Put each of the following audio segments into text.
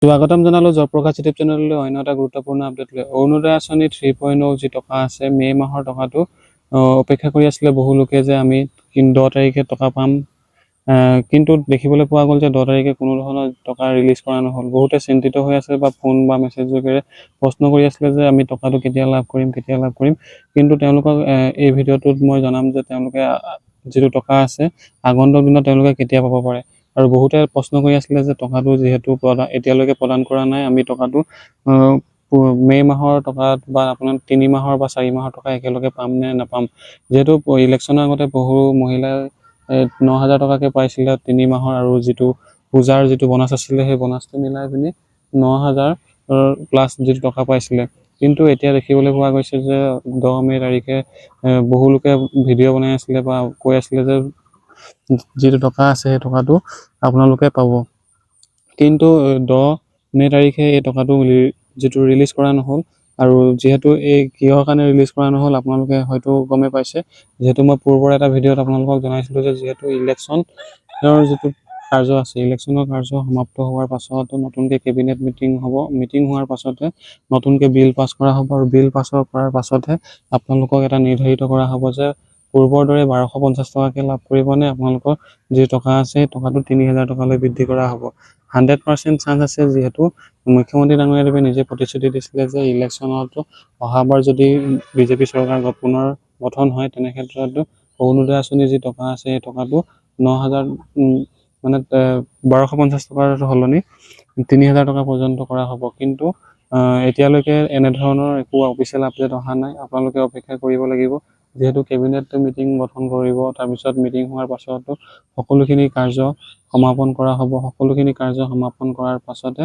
স্বাগতম জনালোঁ জয়প্ৰকাশ ইউটিউব চেনেললৈ অন্য এটা গুৰুত্বপূৰ্ণ আপডেট লৈ। অৰুণোদয় আঁচনি 3.0 যি টকা আছে মে' মাহৰ টকাটো অপেক্ষা কৰি আছিলে বহু লোকে যে আমি 10 তাৰিখে টকা পাম, কিন্তু দেখিবলৈ পোৱা গ'ল যে 10 তাৰিখে কোনো ধৰণৰ টকা ৰিলিজ কৰা নহ'ল। বহুতে চিন্তিত হৈ আছে বা ফোন বা মেছেজ যোগেৰে প্ৰশ্ন কৰি আছিলে যে আমি টকাটো কেতিয়া লাভ কৰিম। কিন্তু তেওঁলোকক এই ভিডিঅ'টোত মই জনাম যে তেওঁলোকে যিটো টকা আছে আগন্তুক দিনত তেওঁলোকে কেতিয়া পাব পাৰে। আৰু বহুতে প্ৰশ্ন কৰি আছিলে যে টকাটো যিহেতু এতিয়ালৈকে প্ৰদান কৰা নাই, আমি টকাটো মে' মাহৰ টকা বা আপোনাৰ 3 মাহৰ বা 4 মাহৰ টকা একেলগে পাম নে নাপাম। যিহেতু ইলেকশ্যনৰ আগতে বহু মহিলাই 9,000 টকাকে পাইছিলে 3 মাহৰ, আৰু যিটো পূজাৰ যিটো বনাছ আছিলে সেই বনাছটো মিলাই পিনি 9,000 প্লাছ যিটো টকা পাইছিলে। কিন্তু এতিয়া দেখিবলৈ পোৱা গৈছে যে 10 মে' তাৰিখে বহু লোকে ভিডিঅ' বনাই আছিলে বা কৈ আছিলে যে যিটো টকা আছে সেই টকাটো আপোনালোকে পাব। কিন্তু 10 মে' তাৰিখে এই টকাটো যিটো ৰিলিজ কৰা নহ'ল, আৰু যিহেতু এই কিহৰ কাৰণে ৰিলিজ কৰা নহ'ল আপোনালোকে হয়তো গমেই পাইছে। যিহেতু মই পূৰ্বৰ এটা ভিডিঅ'ত আপোনালোকক জনাইছিলোঁ যে যিহেতু ইলেকশ্যনৰ যিটো কাৰ্য আছে, ইলেকশ্যনৰ কাৰ্য সমাপ্ত হোৱাৰ পাছতো নতুনকৈ কেবিনেট মিটিং হ'ব। মিটিং হোৱাৰ পাছতে নতুনকৈ বিল পাছ কৰা হ'ব, আৰু বিল পাছ কৰাৰ পাছতহে আপোনালোকক এটা নিৰ্ধাৰিত কৰা হ'ব যে পূৰ্বৰ দৰে 1250 টকাকৈ লাভ কৰিবনে আপোনালোকৰ যি টকা আছে সেই টকাটো 3,000 টকালৈ বৃদ্ধি কৰা হ'ব। 100% চান্স আছে, যিহেতু মুখ্যমন্ত্ৰী ডাঙৰীয়াদেৱে নিজে প্ৰতিশ্ৰুতি দিছিলে যে ইলেকশ্যনতো অহাবাৰ যদি বিজেপি চৰকাৰ পুনৰ গঠন হয় তেনে ক্ষেত্ৰতো অৰুণোদয় আঁচনিৰ যি টকা আছে সেই টকাটো 9,000 মানে 1250 টকাৰ সলনি 3,000 টকা পৰ্যন্ত কৰা হ'ব। কিন্তু এতিয়ালৈকে এনেধৰণৰ একো অফিচিয়েল আপডেট অহা নাই। আপোনালোকে অপেক্ষা কৰিব লাগিব, যিহেতু কেবিনেট মিটিং গঠন কৰিব, তাৰপিছত মিটিং হোৱাৰ পাছতো সকলোখিনি কাৰ্য সমাপন কৰা হ'ব। সকলোখিনি কাৰ্য সমাপন কৰাৰ পাছতে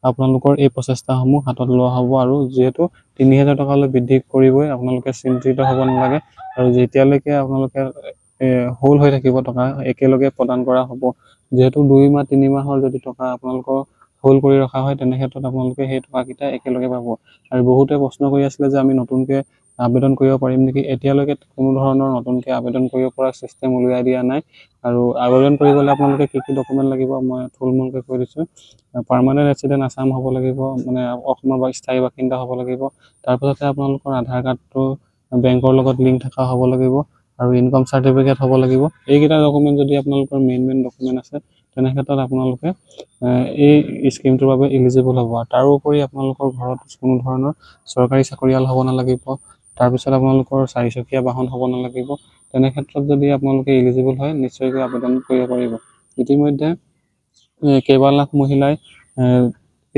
আপোনালোকৰ এই প্ৰচেষ্টাসমূহ হাতত লোৱা হ'ব। আৰু যিহেতু 3,000 টকালৈ বৃদ্ধি কৰিবই, আপোনালোকে চিন্তিত হ'ব নালাগে। আৰু যেতিয়ালৈকে আপোনালোকে হোল্ড হৈ থাকিব টকা একেলগে প্ৰদান কৰা হ'ব। যিহেতু 2 মাহ 3 মাহৰ যদি টকা আপোনালোকৰ হোল্ড কৰি ৰখা হয় তেনে ক্ষেত্ৰত আপোনালোকে সেই টকাকেইটা একেলগে পাব। আৰু বহুতে প্ৰশ্ন কৰি আছিলে যে আমি নতুনকৈ আবেদন কৰিব পাৰিম নেকি। এতিয়ালৈকে কোনো ধৰণৰ নতুনকৈ আবেদন কৰিব পৰা চিষ্টেম উলিয়াই দিয়া নাই। আৰু আবেদন কৰিবলৈ আপোনালোকে কি ডকুমেণ্ট লাগিব মই থুলমূলকৈ কৈ দিছোঁ। পাৰ্মানেণ্ট ৰেচিডেণ্ট আছাম হ'ব লাগিব, মানে অসমৰ স্থায়ী বাসিন্দা হ'ব লাগিব। তাৰপিছতে আপোনালোকৰ আধাৰ কাৰ্ডটো বেংকৰ লগত লিংক থকা হ'ব লাগিব, আৰু ইনকাম চাৰ্টিফিকেট হ'ব লাগিব। এইকেইটা ডকুমেণ্ট যদি আপোনালোকৰ মেইন ডকুমেণ্ট আছে তেনে ক্ষেত্ৰত আপোনালোকে এই স্কিমটোৰ বাবে ইলিজিবল হ'ব। তাৰোপৰি আপোনালোকৰ ঘৰত কোনো ধৰণৰ চৰকাৰী চাকৰিয়াল হ'ব নালাগিব। তাৰপিছত আপোনালোকৰ 4-চকীয়া বাহন হ'ব নালাগিব। তেনে ক্ষেত্ৰত যদি আপোনালোকে ইলিজিবল হয় নিশ্চয়কৈ আবেদন কৰিব পাৰিব। ইতিমধ্যে কেইবা লাখ মহিলাই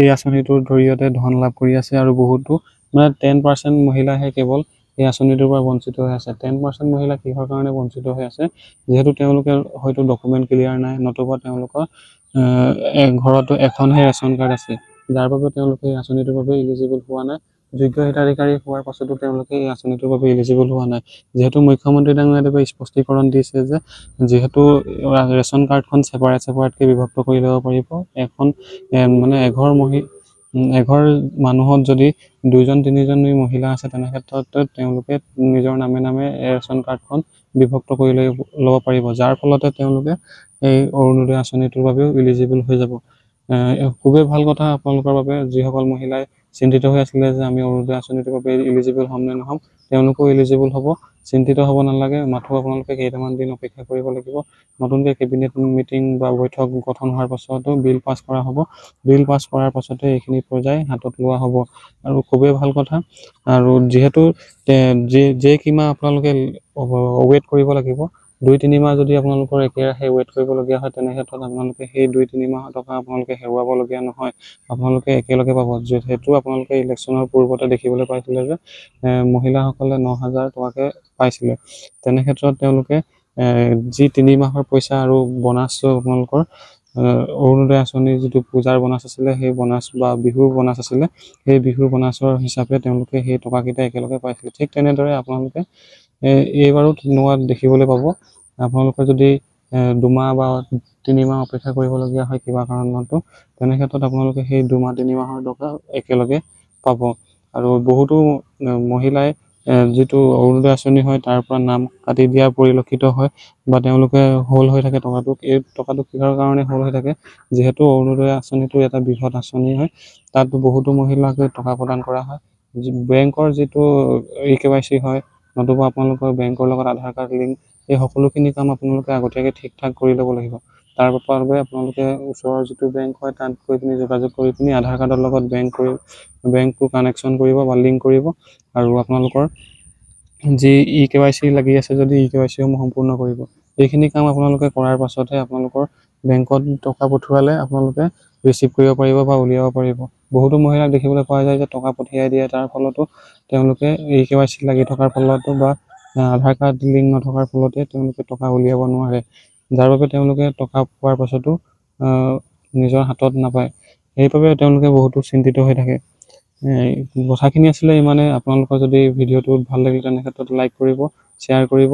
এই আঁচনিটোৰ জৰিয়তে ধন লাভ কৰি আছে, আৰু বহুতো মানে 10% মহিলাহে কেৱল এই আঁচনিটোৰ পৰা বঞ্চিত হৈ আছে। 10% মহিলা কিহৰ কাৰণে বঞ্চিত হৈ আছে, যিহেতু তেওঁলোকে হয়তো ডকুমেণ্ট ক্লিয়াৰ নাই, নতুবা তেওঁলোকৰ ঘৰতো এখনহে ৰেচন কাৰ্ড আছে, যাৰ বাবে তেওঁলোকে এই আঁচনিটোৰ বাবে ইলিজিবল হোৱা নাই। যোগ্য হিতাধিকাৰী হোৱাৰ পাছতো তেওঁলোকে এই আঁচনিটোৰ বাবে ইলিজিবল হোৱা নাই। যিহেতু মুখ্যমন্ত্ৰী ডাঙৰীয়াদেৱে স্পষ্টীকৰণ দিছে যে যিহেতু ৰেচন কাৰ্ডখন ছেপাৰেটকৈ বিভক্ত কৰি ল'ব পাৰিব। এখন মানে এঘৰ মানুহত যদি 2-3জনী মহিলা আছে তেনে ক্ষেত্ৰত তেওঁলোকে নিজৰ নামে ৰেচন কাৰ্ডখন বিভক্ত কৰি ল'ব পাৰিব, যাৰ ফলতে তেওঁলোকে এই অৰুণোদয় আঁচনিটোৰ বাবেও ইলিজিবল হৈ যাব। খুবেই ভাল কথা আপোনালোকৰ বাবে। যিসকল মহিলাই চিন্তিত হৈ আছিলে যে আমি অৰুণোদয় আঁচনিটোৰ বাবে ইলিজিবল হ'ম নে নহ'ম, তেওঁলোকেও ইলিজিবল হ'ব। চিন্তিত হ'ব নালাগে, মাথো আপোনালোকে কেইটামান দিন অপেক্ষা কৰিব লাগিব। নতুনকৈ কেবিনেট মিটিং বা বৈঠক গঠন হোৱাৰ পাছতো বিল পাছ কৰা হ'ব। বিল পাছ কৰাৰ পাছতে এইখিনি পৰ্যায় হাতত লোৱা হ'ব, আৰু খুবেই ভাল কথা। আৰু যিহেতু যেই কিমাহ আপোনালোকে ৱেইট কৰিব লাগিব, 2-3 মাহ যদি আপোনালোকৰ একেৰাহে ৱেইট কৰিবলগীয়া হয় তেনে ক্ষেত্ৰত আপোনালোকে সেই 2-3 মাহৰ টকা আপোনালোকে হেৰুৱাবলগীয়া নহয়, আপোনালোকে একেলগে পাব। যিহেতু আপোনালোকে ইলেকশ্যনৰ পূৰ্বতে দেখিবলৈ পাইছিলে যে মহিলাসকলে 9,000 টকাকৈ পাইছিলে। তেনে ক্ষেত্ৰত তেওঁলোকে যি 3 মাহৰ পইচা আৰু বনাছটো আপোনালোকৰ অৰুণোদয় আঁচনিৰ যিটো পূজাৰ বনাছ আছিলে, সেই বনাছ বা বিহুৰ বনাছ আছিলে, সেই বিহুৰ বনাছৰ হিচাপে তেওঁলোকে সেই টকাকেইটা একেলগে পাইছিলে। ঠিক তেনেদৰে আপোনালোকে এইবাৰো তেনেকুৱা দেখিবলৈ পাব। আপোনালোকে যদি 2 মাহ বা 3 মাহ অপেক্ষা কৰিবলগীয়া হয় কিবা কাৰণতো, তেনে ক্ষেত্ৰত আপোনালোকে সেই 2 মাহ 3 মাহৰ টকা একেলগে পাব। আৰু বহুতো মহিলাই যিটো অৰুণোদয় আঁচনি হয় তাৰ পৰা নাম কাটি দিয়া পৰিলক্ষিত হয় বা তেওঁলোকে হোল্ড হৈ থাকে টকাটো। এই টকাটো কিহৰ কাৰণে হোল্ড হৈ থাকে, যিহেতু অৰুণোদয় আঁচনিটো এটা বৃহৎ আঁচনি হয়, তাত বহুতো মহিলাক টকা প্ৰদান কৰা হয়। বেংকৰ যিটো KYC হয়, নতুবা আপোনালোকৰ বেংকৰ লগত আধাৰ কাৰ্ড লিংক, এই সকলোখিনি কাম আপোনালোকে আগতীয়াকৈ ঠিক ঠাক কৰি ল'ব লাগিব। তাৰ বাবে আপোনালোকে ওচৰৰ যিটো বেংক হয় তাত গৈ পিনি যোগাযোগ কৰি পিনি আধাৰ কাৰ্ডৰ লগত বেংকটো কানেকশ্যন কৰিব বা লিংক কৰিব, আৰু আপোনালোকৰ যি KYC লাগি আছে যদি KYC সমূহ সম্পূৰ্ণ কৰিব। এইখিনি কাম আপোনালোকে কৰাৰ পাছতহে আপোনালোকৰ বেংকত টকা পঠোৱালে আপোনালোকে ৰিচিভ কৰিব পাৰিব বা উলিয়াব পাৰিব। বহুতো মহিলাক দেখিবলৈ পোৱা যায় যে টকা পঠিয়াই দিয়ে, তাৰ ফলতো তেওঁলোকে KYC লাগি থকাৰ ফলতো বা আধাৰ কাৰ্ড লিংক নথকাৰ ফলতে তেওঁলোকে টকা উলিয়াব নোৱাৰে, যাৰ বাবে তেওঁলোকে টকা পোৱাৰ পাছতো নিজৰ হাতত নাপায়। সেইবাবে তেওঁলোকে বহুতো চিন্তিত হৈ থাকে। কথাখিনি আছিলে ইমানে। আপোনালোকৰ যদি ভিডিঅ'টো ভাল লাগিল তেনে ক্ষেত্ৰত লাইক কৰিব, শ্বেয়াৰ কৰিব,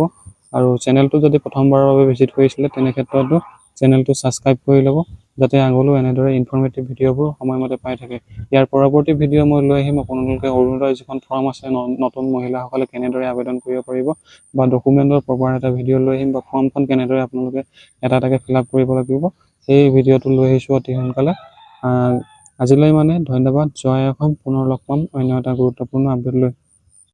আৰু চেনেলটো যদি প্ৰথমবাৰৰ বাবে ভিজিট কৰিছিলে তেনে ক্ষেত্ৰতো চেনেলটো ছাবস্ক্ৰাইব কৰি ল'ব, যাতে আগলৈও এনেদৰে ইনফৰ্মেটিভ ভিডিঅ'বোৰ সময়মতে পাই থাকে। ইয়াৰ পৰৱৰ্তী ভিডিঅ' মই লৈ আহিম আপোনালোকে অৰুণোদয় যিখন ফৰ্ম আছে নতুন মহিলাসকলে কেনেদৰে আবেদন কৰিব পাৰিব, বা ডকুমেণ্টৰ প্ৰপাৰ এটা ভিডিঅ' লৈ আহিম, বা ফৰ্মখন কেনেদৰে আপোনালোকে এটা এটাকৈ ফিল আপ কৰিব লাগিব, সেই ভিডিঅ'টো লৈ আহিছোঁ অতি সোনকালে। আজিলৈ ধন্যবাদ। জয় অসম। পুনৰ লগ পাম অন্য এটা গুৰুত্বপূৰ্ণ আপডেট লৈ।